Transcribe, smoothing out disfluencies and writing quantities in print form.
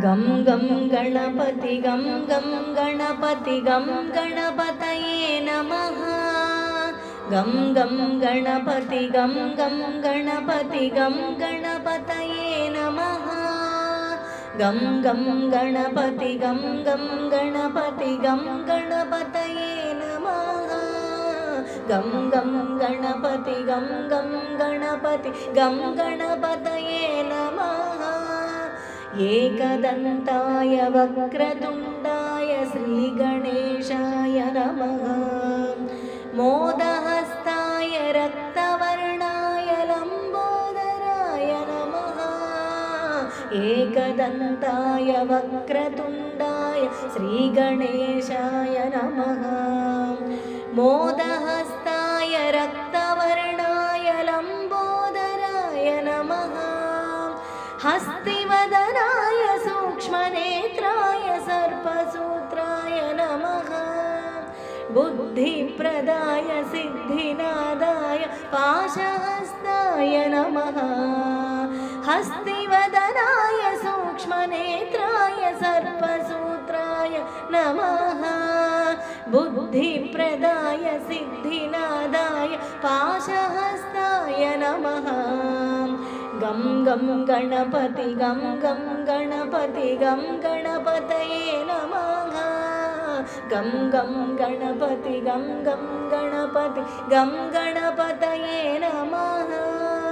गं गं गणपति गं गं गणपति गं गणपतये नमः। गं गं गणपति गं गं गणपति गं गणपतये नमः। गं गं गणपति गं गं गणपति गं गणपतये नमः। गं गं गणपति गं गं गणपति गं गणपतये नमः। एकदन्ताय वक्रतुण्डाय श्रीगणेशाय नमः। मोदहस्ताय रक्तवर्णाय लम्बोदराय नमः। एकदन्ताय वक्रतुण्डाय श्रीगणेशाय नमः। मोदहस्ताय रक्तवर्णाय लम्बोदराय नमः। हस्तिवदनाय सूक्ष्मनेत्राय सर्पसूत्राय नमः। बुद्धिप्रदाय सिद्धिनादाय पाशहस्ताय नमः। हस्तिवदनाय सूक्ष्मनेत्राय सर्पसूत्राय नमः। बुद्धिप्रदाय सिद्धिनादाय पाशहस्ताय नमः। गं गं गणपति गं गं गणपति गं गणपतये नमः। गं गं गणपति गं गं गणपति गं गणपतये नमः।